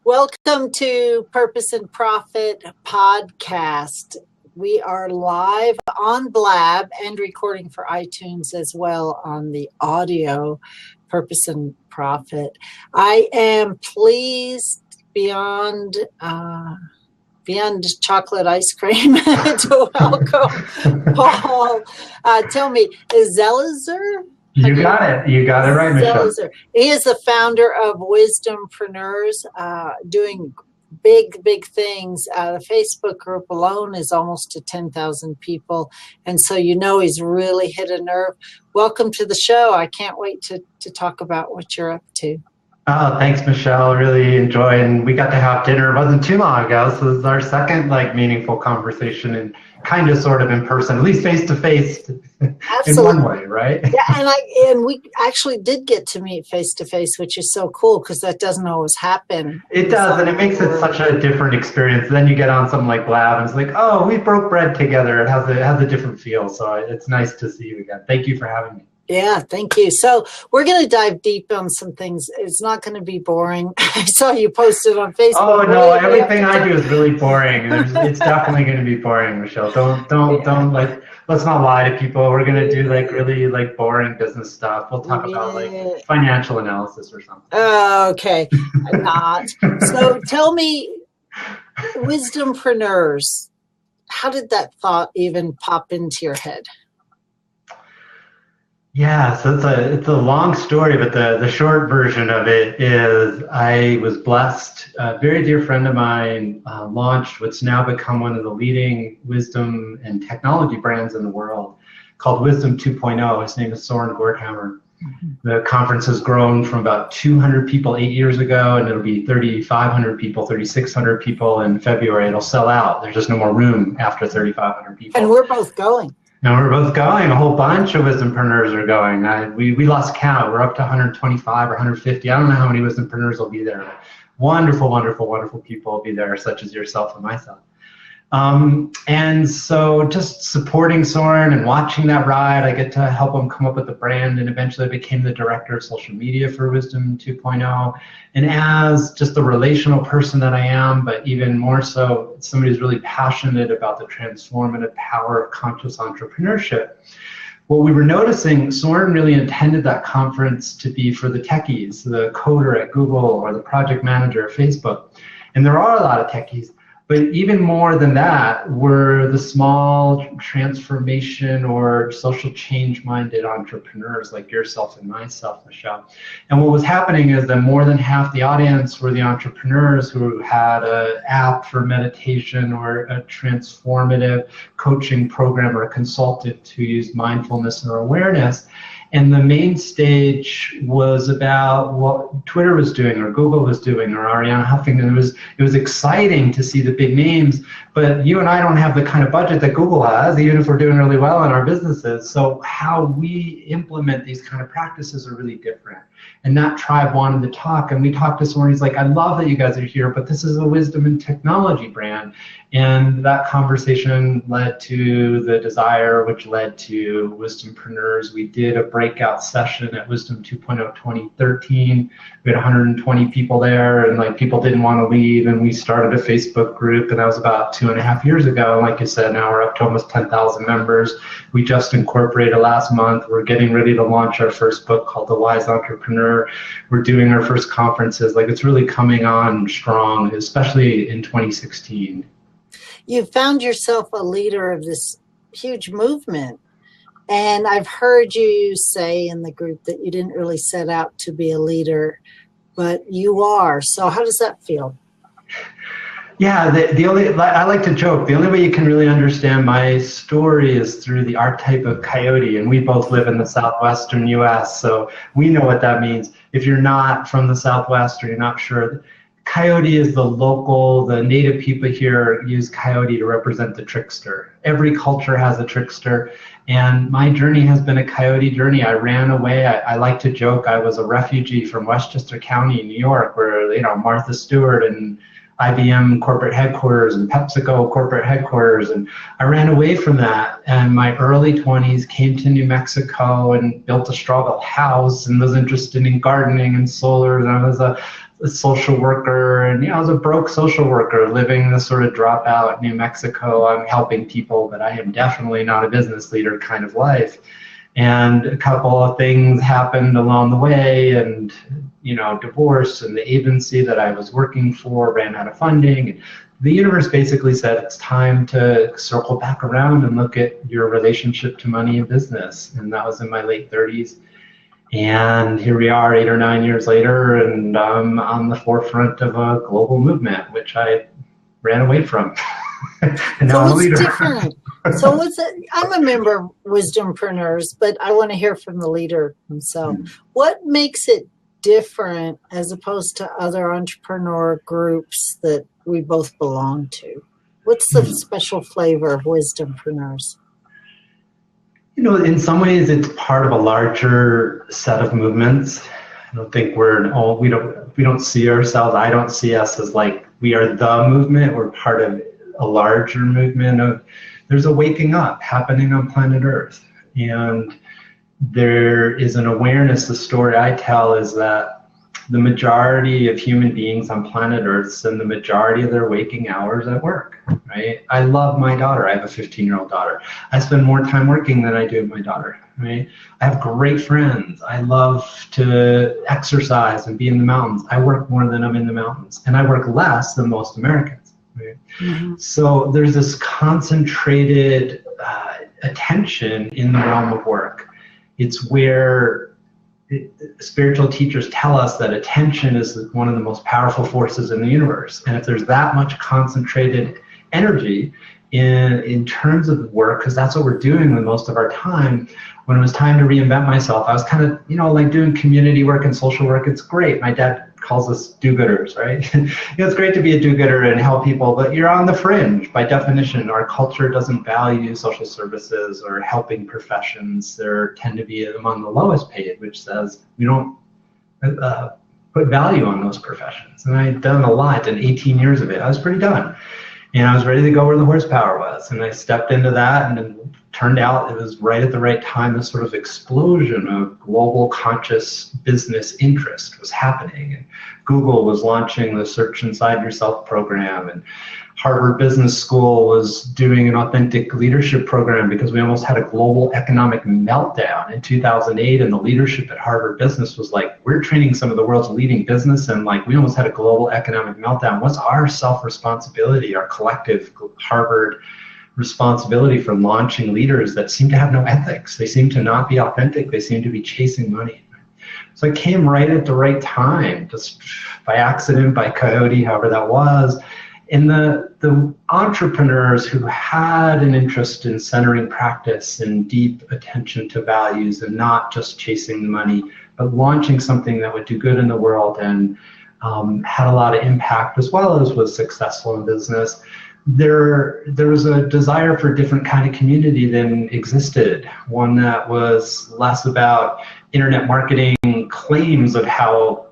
Welcome to Purpose and Profit podcast. We are live on Blab and recording for iTunes as well on the audio Purpose and Profit. I am pleased beyond chocolate ice cream to welcome Paul. Tell me, is Zelizer? You got it. You got it right, Michelle. Zelizer. He is the founder of Wisdompreneurs, doing big things. The Facebook group alone is almost to 10,000 people. And so he's really hit a nerve. Welcome to the show. I can't wait to talk about what you're up to. Oh, thanks, Michelle. Really enjoy. And we got to have dinner. It wasn't too long ago. So this is our second meaningful conversation and kind of sort of in person, at least face to face in one way, right? Yeah, and we actually did get to meet face to face, which is so cool because that doesn't always happen. It does, and it makes it such a different experience. Then you get on something like Blab and it's like, oh, we broke bread together. It has a different feel. So it's nice to see you again. Thank you for having me. Yeah, thank you. So we're going to dive deep on some things. It's not going to be boring. I saw you posted on Facebook. Oh no, everything I do is really boring. It's definitely going to be boring, Michelle. Don't let's not lie to people. We're going to do really boring business stuff. We'll talk about financial analysis or something. Okay, not. So tell me, Wisdompreneurs, how did that thought even pop into your head? Yeah, so it's a long story, but the short version of it is I was blessed. A very dear friend of mine launched what's now become one of the leading wisdom and technology brands in the world called Wisdom 2.0. His name is Soren Gorthammer. Mm-hmm. The conference has grown from about 200 people 8 years ago, and it'll be 3,500 people, 3,600 people in February. It'll sell out. There's just no more room after 3,500 people. And we're both going. No, we're both going. A whole bunch of Wisdompreneurs are going. We lost count. We're up to 125 or 150. I don't know how many Wisdompreneurs will be there. Wonderful, wonderful, wonderful people will be there, such as yourself and myself. And so just supporting Soren and watching that ride, I get to help him come up with the brand, and eventually I became the director of social media for Wisdom 2.0. And as just the relational person that I am, but even more so, somebody who's really passionate about the transformative power of conscious entrepreneurship, what we were noticing, Soren really intended that conference to be for the techies, the coder at Google or the project manager at Facebook. And there are a lot of techies. But even more than that were the small transformation or social change-minded entrepreneurs like yourself and myself, Michelle. And what was happening is that more than half the audience were the entrepreneurs who had an app for meditation or a transformative coaching program or a consultant who used mindfulness or awareness. And the main stage was about what Twitter was doing or Google was doing or Arianna Huffington. It was exciting to see the big names, but you and I don't have the kind of budget that Google has, even if we're doing really well in our businesses. So how we implement these kind of practices are really different. And that tribe wanted to talk, and we talked this morning. He's like, I love that you guys are here, but this is a wisdom and technology brand. And that conversation led to the Desire, which led to Wisdompreneurs. We did a breakout session at Wisdom 2.0 2013. We had 120 people there, and people didn't want to leave, and we started a Facebook group, and that was about 2.5 years ago. And like you said, now we're up to almost 10,000 members. We just incorporated last month. We're getting ready to launch our first book called The Wise Entrepreneur. We're doing our first conferences. It's really coming on strong, especially in 2016. You found yourself a leader of this huge movement. And I've heard you say in the group that you didn't really set out to be a leader, but you are. So how does that feel? Yeah, I like to joke, the only way you can really understand my story is through the archetype of coyote, and we both live in the southwestern US, so we know what that means. If you're not from the southwest or you're not sure, coyote is the native people here use coyote to represent the trickster. Every culture has a trickster, and my journey has been a coyote journey. I ran away. I like to joke I was a refugee from Westchester County, New York, where Martha Stewart and IBM corporate headquarters and PepsiCo corporate headquarters, and I ran away from that. And my early 20s came to New Mexico and built a straw bale house and was interested in gardening and solar. And I was a a social worker, and I was a broke social worker living this sort of dropout New Mexico. I'm helping people, but I am definitely not a business leader kind of life. And a couple of things happened along the way, and divorce, and the agency that I was working for ran out of funding. And the universe basically said it's time to circle back around and look at your relationship to money and business. And that was in my late 30s. And here we are 8 or 9 years later, and I'm on the forefront of a global movement, which I ran away from. And now I'm a leader. Different? So what's it? I'm a member of Wisdompreneurs, but I want to hear from the leader himself. What makes it different as opposed to other entrepreneur groups that we both belong to? What's the special flavor of Wisdompreneurs? In some ways, it's part of a larger set of movements. I don't think we don't see ourselves. I don't see us as like we are the movement. We're part of a larger movement of there's a waking up happening on planet Earth, and there is an awareness. The story I tell is that the majority of human beings on planet Earth spend the majority of their waking hours at work, right? I love my daughter. I have a 15-year-old daughter. I spend more time working than I do with my daughter, right? I have great friends. I love to exercise and be in the mountains. I work more than I'm in the mountains, and I work less than most Americans, right? Mm-hmm. So there's this concentrated attention in the realm of work. It's where spiritual teachers tell us that attention is one of the most powerful forces in the universe. And if there's that much concentrated energy in terms of work, because that's what we're doing with most of our time, when it was time to reinvent myself, I was kind of, like doing community work and social work. It's great. My dad calls us do-gooders, right? It's great to be a do-gooder and help people, but you're on the fringe. By definition, our culture doesn't value social services or helping professions. They tend to be among the lowest paid, which says we don't put value on those professions. And I'd done a lot, done 18 years of it. I was pretty done. And I was ready to go where the horsepower was. And I stepped into that, and it turned out it was right at the right time. This sort of explosion of global conscious business interest was happening. And Google was launching the Search Inside Yourself program, and Harvard Business School was doing an authentic leadership program because we almost had a global economic meltdown in 2008. And the leadership at Harvard Business was like, we're training some of the world's leading business, and like we almost had a global economic meltdown. What's our self-responsibility, our collective Harvard responsibility for launching leaders that seem to have no ethics? They seem to not be authentic. They seem to be chasing money. So I came right at the right time, just by accident, by coyote, however that was. And the entrepreneurs who had an interest in centering practice and deep attention to values and not just chasing the money, but launching something that would do good in the world and had a lot of impact, as well as was successful in business, there was a desire for a different kind of community than existed, one that was less about internet marketing claims of how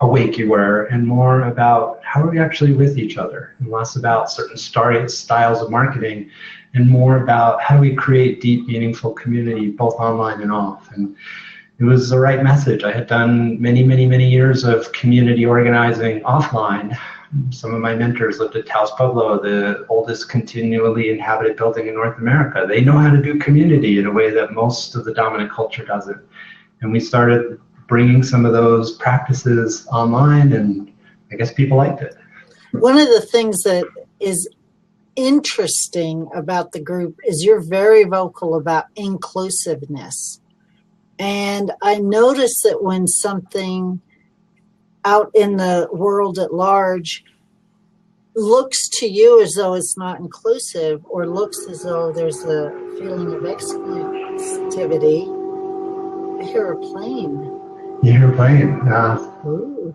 awake you were, and more about how are we actually with each other, and less about certain styles of marketing, and more about how do we create deep, meaningful community, both online and off. And it was the right message. I had done many, many, many years of community organizing offline. Some of my mentors lived at Taos Pueblo, the oldest continually inhabited building in North America. They know how to do community in a way that most of the dominant culture doesn't. And we started bringing some of those practices online, and I guess people liked it. One of the things that is interesting about the group is you're very vocal about inclusiveness. And I notice that when something out in the world at large looks to you as though it's not inclusive, or looks as though there's a feeling of exclusivity, I hear a plane. You hear a plane? Ooh.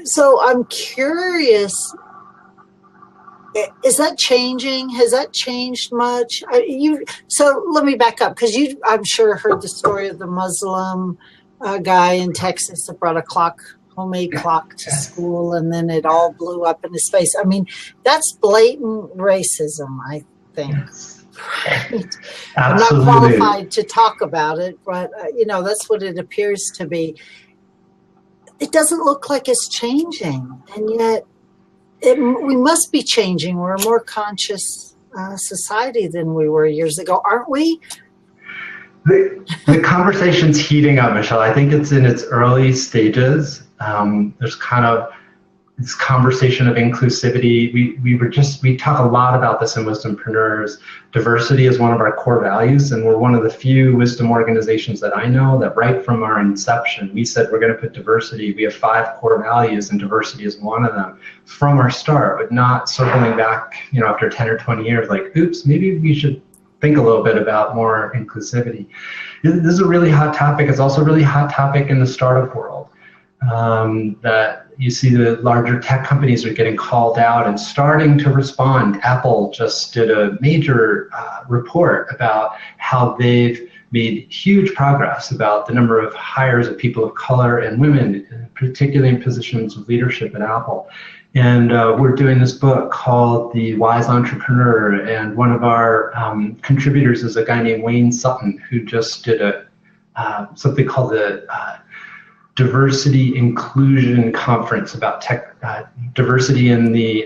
So I'm curious, is that changing? Has that changed much? So let me back up, because I'm sure heard the story of the Muslim guy in Texas that brought a homemade clock to school, and then it all blew up in his face. I mean, that's blatant racism, I think. Yes. Right. I'm not qualified to talk about it, but that's what it appears to be. it doesn't look like it's changing, and yet we must be changing. We're a more conscious society than we were years ago, aren't we? The conversation's heating up, Michelle. I think it's in its early stages. There's kind of this conversation of inclusivity. We talk a lot about this in Wisdompreneurs. Diversity is one of our core values, and we're one of the few wisdom organizations that I know that right from our inception, we said we're going to put diversity. We have 5 core values, and diversity is one of them from our start, but not circling back, after 10 or 20 years, like, oops, maybe we should think a little bit about more inclusivity. This is a really hot topic. It's also a really hot topic in the startup world. That you see the larger tech companies are getting called out and starting to respond. Apple just did a major report about how they've made huge progress about the number of hires of people of color and women, particularly in positions of leadership at Apple. And we're doing this book called The Wise Entrepreneur, and one of our contributors is a guy named Wayne Sutton, who just did something called the Diversity Inclusion Conference about diversity in the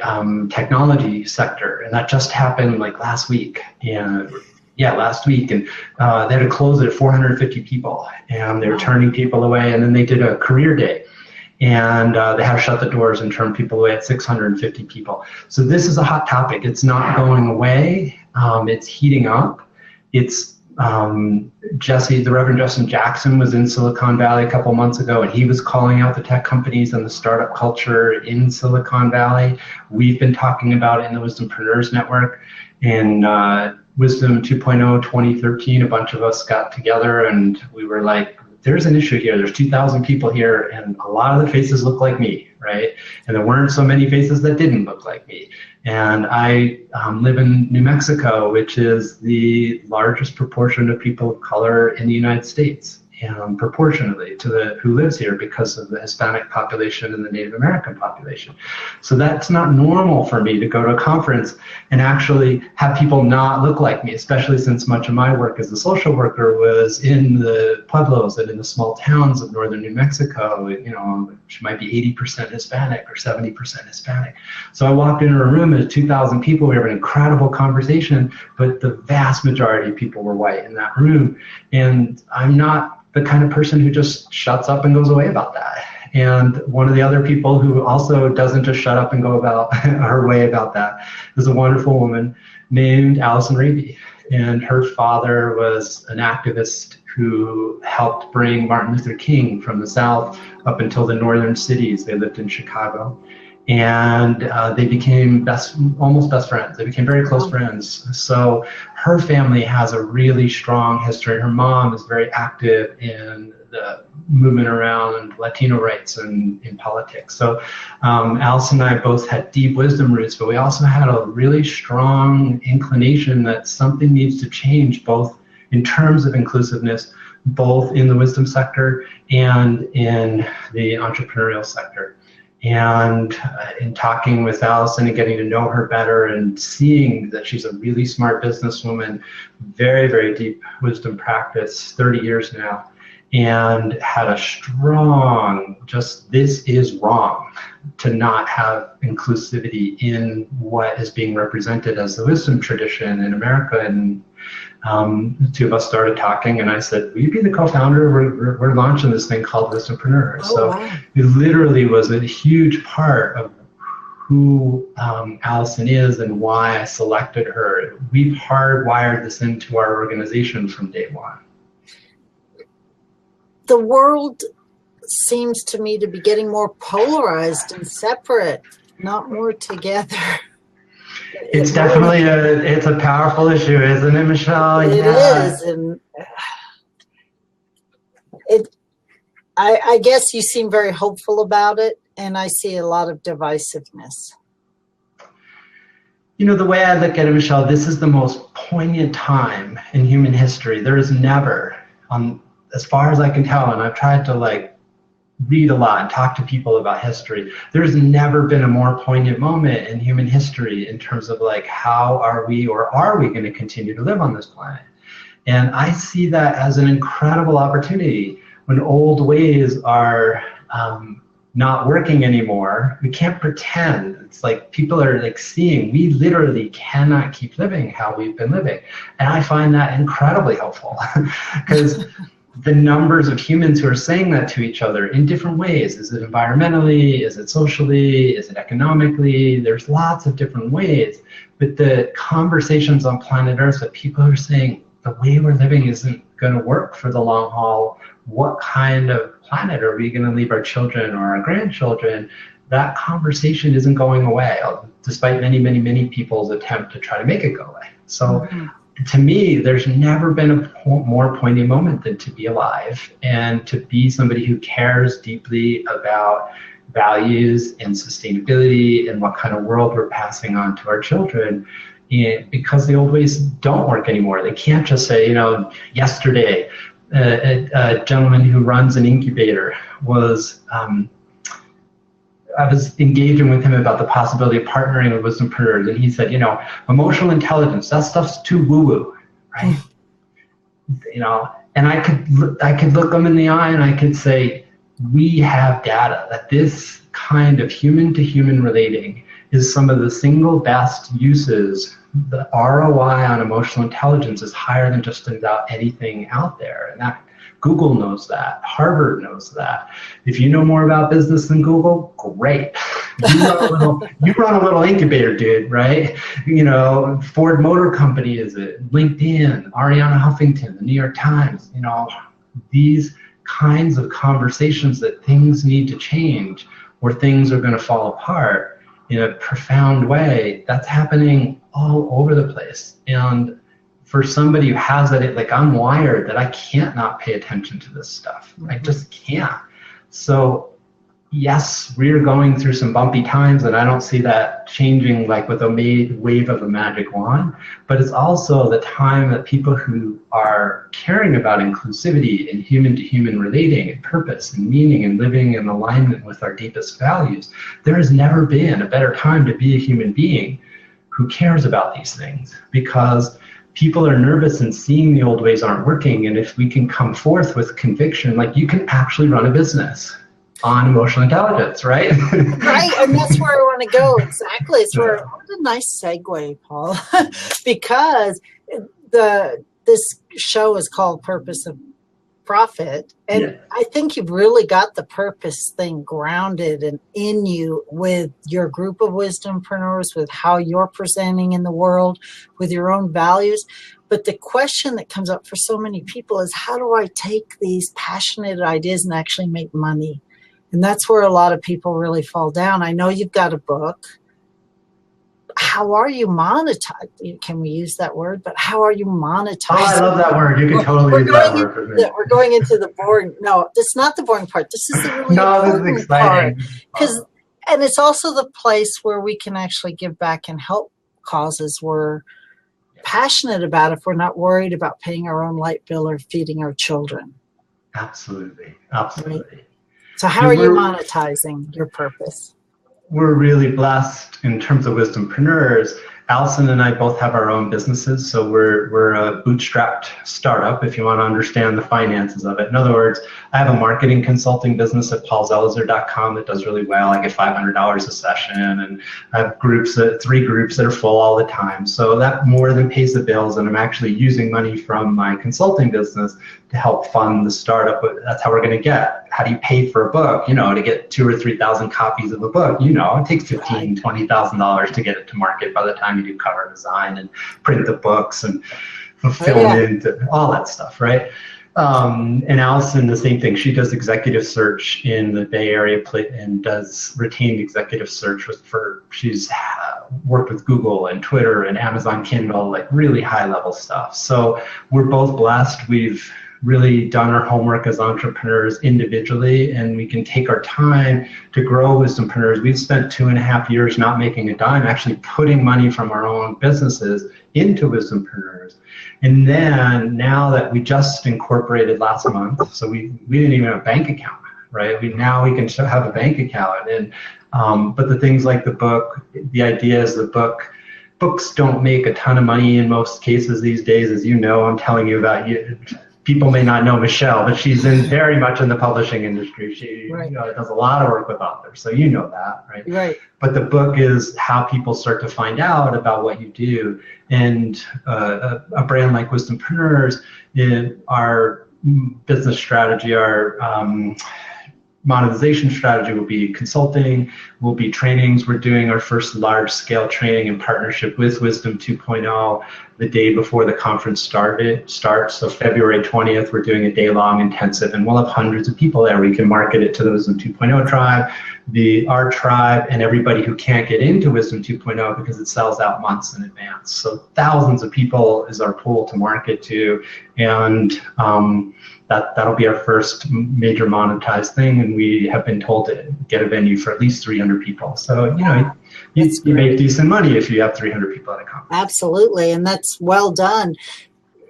technology sector, and that just happened like last week. And last week, and they had to close it at 450 people, and they were turning people away. And then they did a career day, and they had to shut the doors and turn people away at 650 people. So this is a hot topic. It's not going away. It's heating up. It's the Reverend Justin Jackson was in Silicon Valley a couple months ago, and he was calling out the tech companies and the startup culture in Silicon Valley. We've been talking about it in the Wisdompreneurs Network. In Wisdom 2.0 2013, a bunch of us got together and we were like, there's an issue here. There's 2,000 people here, and a lot of the faces look like me, right? And there weren't so many faces that didn't look like me. And I live in New Mexico, which is the largest proportion of people of color in the United States, proportionately to who lives here because of the Hispanic population and the Native American population. So that's not normal for me to go to a conference and actually have people not look like me, especially since much of my work as a social worker was in the pueblos and in the small towns of northern New Mexico, which might be 80% Hispanic or 70% Hispanic. So I walked into a room of 2,000 people. We had an incredible conversation, but the vast majority of people were white in that room. And I'm not the kind of person who just shuts up and goes away about that. And one of the other people who also doesn't just shut up and go about her way about that is a wonderful woman named Allison Raby. And her father was an activist who helped bring Martin Luther King from the South up until the northern cities. They lived in Chicago. And they became almost best friends. They became very close friends. So her family has a really strong history. Her mom is very active in the movement around Latino rights and in politics. So Allison and I both had deep wisdom roots, but we also had a really strong inclination that something needs to change, both in terms of inclusiveness, both in the wisdom sector and in the entrepreneurial sector. And in talking with Allison and getting to know her better and seeing that she's a really smart businesswoman, very, very deep wisdom practice, 30 years now, and had a strong, this is wrong to not have inclusivity in what is being represented as the wisdom tradition in America. And the two of us started talking, and I said, will you be the co-founder? We're launching this thing called Wisdompreneurs. Wow. It literally was a huge part of who Allison is and why I selected her. We've hardwired this into our organization from day one. The world seems to me to be getting more polarized and separate, not more together. It's definitely it's a powerful issue, isn't it, Michelle? It is, and I guess you seem very hopeful about it, and I see a lot of divisiveness. The way I look at it, Michelle, this is the most poignant time in human history. There is never, as far as I can tell, and I've tried to read a lot and talk to people about history, there's never been a more poignant moment in human history in terms of how are we going to continue to live on this planet? And I see that as an incredible opportunity when old ways are not working anymore. We can't pretend. It's like people are like seeing we literally cannot keep living how we've been living. And I find that incredibly helpful because the numbers of humans who are saying that to each other in different ways. Is it environmentally? Is it socially? Is it economically? There's lots of different ways. But the conversations on planet Earth that people are saying the way we're living isn't going to work for the long haul. What kind of planet are we going to leave our children or our grandchildren? That conversation isn't going away, despite many, many, many people's attempt to try to make it go away. So to me, there's never been a more poignant moment than to be alive and to be somebody who cares deeply about values and sustainability and what kind of world we're passing on to our children. And because the old ways don't work anymore. They can't just say, yesterday, a gentleman who runs an incubator was, I was engaging with him about the possibility of partnering with Wisdompreneurs, and he said, emotional intelligence, that stuff's too woo-woo, right? And I could look them in the eye and I could say, we have data that this kind of human-to-human relating is some of the single best uses. The ROI on emotional intelligence is higher than just about anything out there. And that Google knows that. Harvard knows that. If you know more about business than Google, great. You run a little incubator, dude, right? Ford Motor Company is it, LinkedIn, Ariana Huffington, the New York Times, these kinds of conversations that things need to change or things are going to fall apart in a profound way, that's happening all over the place. And for somebody who has it, like I'm wired that I can't not pay attention to this stuff. I just can't. So yes, we're going through some bumpy times and I don't see that changing like with a wave of a magic wand, but it's also the time that people who are caring about inclusivity and human-to-human relating and purpose and meaning and living in alignment with our deepest values, there has never been a better time to be a human being who cares about these things, because people are nervous and seeing the old ways aren't working. And if we can come forth with conviction, like you can actually run a business on emotional intelligence, right? Right, and that's where I want to go. Exactly. It's where, what a nice segue, Paul, because this show is called Purpose of Profit, and I think you've really got the purpose thing grounded and in you with your group of wisdompreneurs, with how you're presenting in the world, with your own values. But the question that comes up for so many people is, how do I take these passionate ideas and actually make money? And that's where a lot of people really fall down. I know you've got a book. How are you monetizing? Can we use that word? But how are you monetizing? Oh, I love that word. You can totally use that word for me. We're going into the boring. No, this is not the boring part. This is the really important part. And it's also the place where we can actually give back and help causes we're passionate about if we're not worried about paying our own light bill or feeding our children. Absolutely. Right? So how are you monetizing your purpose? We're really blessed in terms of Wisdompreneurs. Allison and I both have our own businesses, so we're a bootstrapped startup if you want to understand the finances of it. In other words, I have a marketing consulting business at paulzelizer.com that does really well. I get $500 a session, and I have 3 groups that are full all the time. So that more than pays the bills, and I'm actually using money from my consulting business to help fund the startup. But that's how we're going to get. How do you pay for a book? To get 2,000 or 3,000 copies of a book, it takes $15,000, $20,000 to get it to market by the time you do cover design and print the books and fulfillment and all that stuff, right? And Allison, the same thing. She does executive search in the Bay Area and does retained executive search she's worked with Google and Twitter and Amazon Kindle, like really high level stuff. So we're both blessed. We've really done our homework as entrepreneurs individually, and we can take our time to grow Wisdompreneurs. We've spent 2.5 years not making a dime, actually putting money from our own businesses into Wisdompreneurs. And then now that we just incorporated last month, so we didn't even have a bank account, right? Now we can have a bank account. And but the things like the book, the idea is books don't make a ton of money in most cases these days, as you know. I'm telling you about people may not know Michelle, but she's very much in the publishing industry. She Right. Does a lot of work with authors, so you know that, right? Right. But the book is how people start to find out about what you do. And a brand like Wisdompreneurs, our business strategy, our monetization strategy will be consulting, will be trainings. We're doing our first large-scale training in partnership with Wisdom 2.0 the day before the conference starts. So February 20th, we're doing a day-long intensive, and we'll have hundreds of people there. We can market it to the Wisdom 2.0 tribe, our tribe, and everybody who can't get into Wisdom 2.0 because it sells out months in advance. So thousands of people is our pool to market to, and that'll be our first major monetized thing, and we have been told to get a venue for at least 300 people. So, you make decent money if you have 300 people at a conference. Absolutely, and that's well done.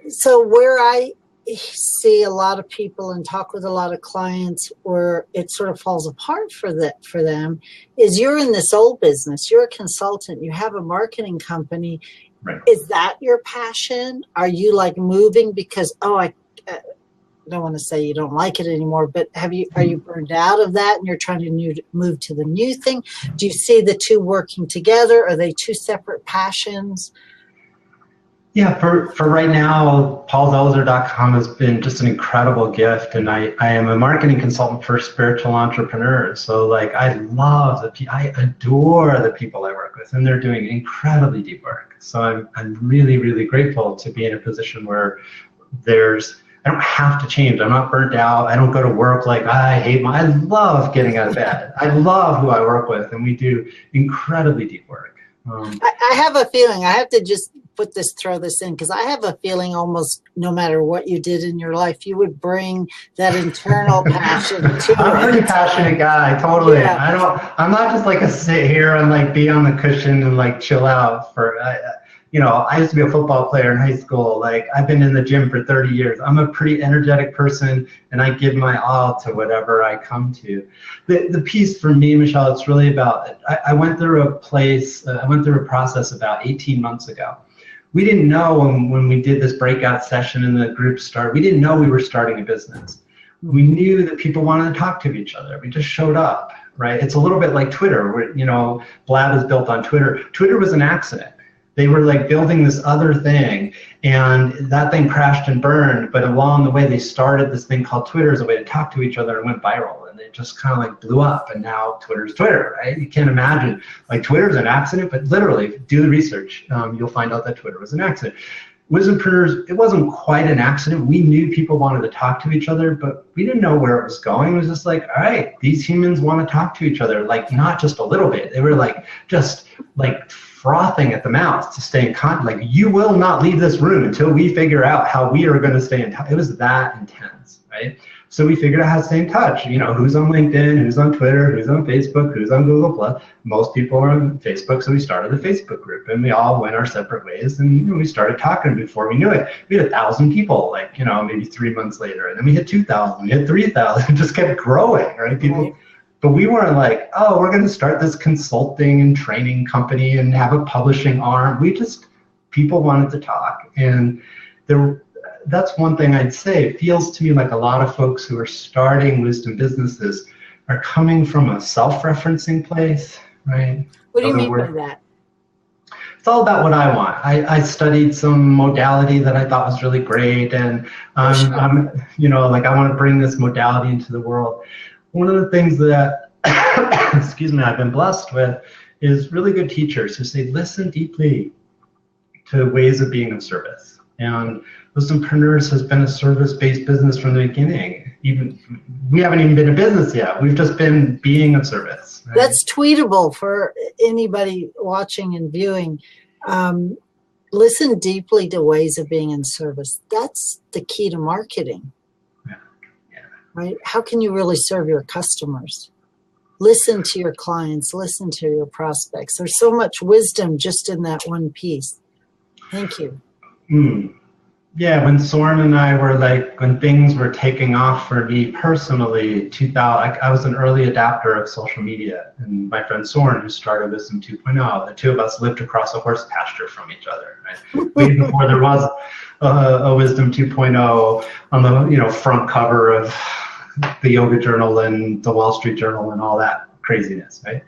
So where I see a lot of people and talk with a lot of clients where it sort of falls apart for them is you're in this old business, you're a consultant, you have a marketing company. Right. Is that your passion? Are you like moving because, I don't want to say you don't like it anymore, but are you burned out of that and you're trying to move to the new thing? Do you see the two working together? Are they two separate passions? Yeah, for right now, paulzelizer.com has been just an incredible gift, and I am a marketing consultant for spiritual entrepreneurs. So I adore the people I work with, and they're doing incredibly deep work. So I'm really, really grateful to be in a position where I don't have to change. I'm not burnt out. I don't go to work I love getting out of bed. I love who I work with, and we do incredibly deep work. I have a feeling, I have to just throw this in, because I have a feeling almost no matter what you did in your life, you would bring that internal passion to it. I'm a pretty passionate guy, totally. Yeah. I'm not just a sit here and be on the cushion and chill out I used to be a football player in high school. I've been in the gym for 30 years. I'm a pretty energetic person, and I give my all to whatever I come to. The piece for me, Michelle, it's really about, I went through a process about 18 months ago. We didn't know when we did this breakout session and the group we didn't know we were starting a business. We knew that people wanted to talk to each other. We just showed up, right? It's a little bit like Twitter, where, Blab is built on Twitter. Twitter was an accident. They were building this other thing, and that thing crashed and burned, but along the way they started this thing called Twitter as a way to talk to each other, and went viral, and it just kind of blew up, and now Twitter's Twitter, right? You can't imagine, Twitter's an accident, but literally, do the research. You'll find out that Twitter was an accident. Wisdompreneurs, it wasn't quite an accident. We knew people wanted to talk to each other, but we didn't know where it was going. It was just all right, these humans want to talk to each other, not just a little bit. They were just frothing at the mouth to stay in contact. You will not leave this room until we figure out how we are going to stay in touch. It was that intense, right? So we figured out how to stay in touch. Who's on LinkedIn, who's on Twitter, who's on Facebook, who's on Google+. Most people are on Facebook, so we started a Facebook group, and we all went our separate ways, and we started talking. Before we knew it, we had 1,000 people, maybe 3 months later, and then we hit 2,000, we hit 3,000, it just kept growing, right? People. But we weren't we're going to start this consulting and training company and have a publishing arm. People wanted to talk. And that's one thing I'd say. It feels to me like a lot of folks who are starting wisdom businesses are coming from a self-referencing place, right? What do you mean by that? It's all about what I want. I studied some modality that I thought was really great, and I want to bring this modality into the world. One of the things that, I've been blessed with is really good teachers who say, listen deeply to ways of being of service. And Wisdompreneurs has been a service-based business from the beginning. We haven't even been a business yet. We've just been being of service. Right? That's tweetable for anybody watching and viewing. Listen deeply to ways of being in service. That's the key to marketing. Right? How can you really serve your customers? Listen to your clients, listen to your prospects. There's so much wisdom just in that one piece. Thank you. Yeah, when Soren and I were like, when things were taking off for me personally, 2000, I was an early adapter of social media. And my friend Soren, who started Wisdom 2.0, the two of us lived across a horse pasture from each other, right? Way before there was a Wisdom 2.0 on the front cover of the Yoga Journal and the Wall Street Journal and all that craziness, right?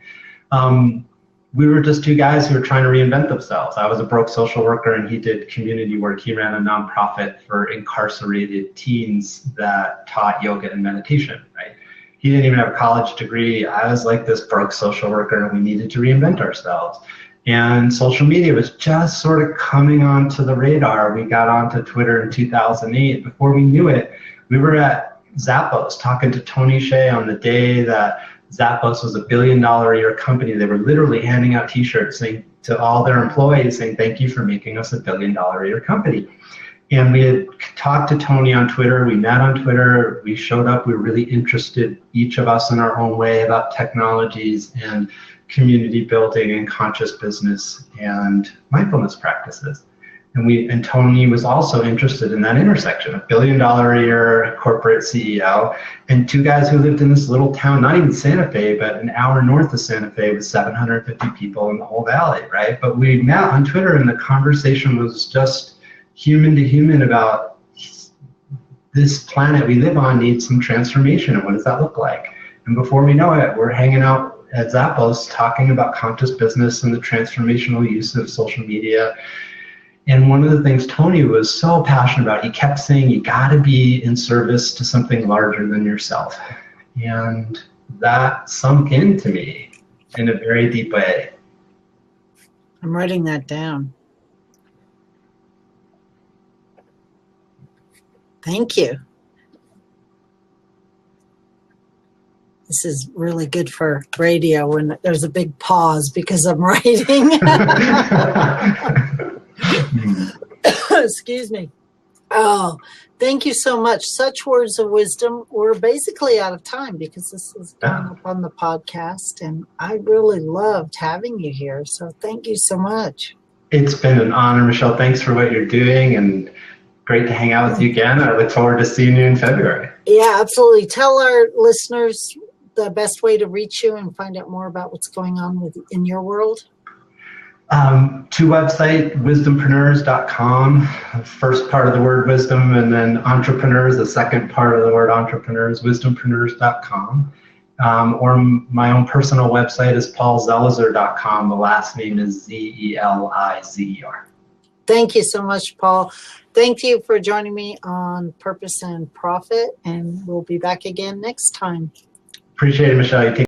We were just two guys who were trying to reinvent themselves. I was a broke social worker and he did community work. He ran a nonprofit for incarcerated teens that taught yoga and meditation, right? He didn't even have a college degree. I was like this broke social worker and we needed to reinvent ourselves. And social media was just sort of coming onto the radar. We got onto Twitter in 2008. Before we knew it, we were at Zappos talking to Tony Hsieh on the day that Zappos was $1 billion a year company. They were literally handing out T-shirts saying to all their employees, saying, "Thank you for making us $1 billion a year company." And we had talked to Tony on Twitter. We met on Twitter. We showed up. We were really interested, each of us in our own way, about technologies and community building and conscious business and mindfulness practices. And Tony was also interested in that intersection, $1 billion a year corporate CEO, and two guys who lived in this little town, not even Santa Fe, but an hour north of Santa Fe with 750 people in the whole valley, right? But we met on Twitter and the conversation was just human to human about this planet we live on needs some transformation, and what does that look like? And before we know it, we're hanging out at Zappos talking about conscious business and the transformational use of social media. And one of the things Tony was so passionate about, he kept saying, you got to be in service to something larger than yourself. And that sunk into me in a very deep way. I'm writing that down. Thank you. This is really good for radio when there's a big pause because I'm writing. Excuse me. Oh, thank you so much. Such words of wisdom. We're basically out of time because this is going up on the podcast, and I really loved having you here. So thank you so much. It's been an honor, Michelle. Thanks for what you're doing, and great to hang out with you again. I look forward to seeing you in February. Yeah, absolutely. Tell our listeners the best way to reach you and find out more about what's going on in your world. Two website, wisdompreneurs.com, first part of the word wisdom, and then entrepreneurs, the second part of the word entrepreneurs, wisdompreneurs.com. Or my own personal website is paulzelizer.com. The last name is Zelizer. Thank you so much, Paul. Thank you for joining me on Purpose and Profit, and we'll be back again next time. Appreciate it, Michelle. You take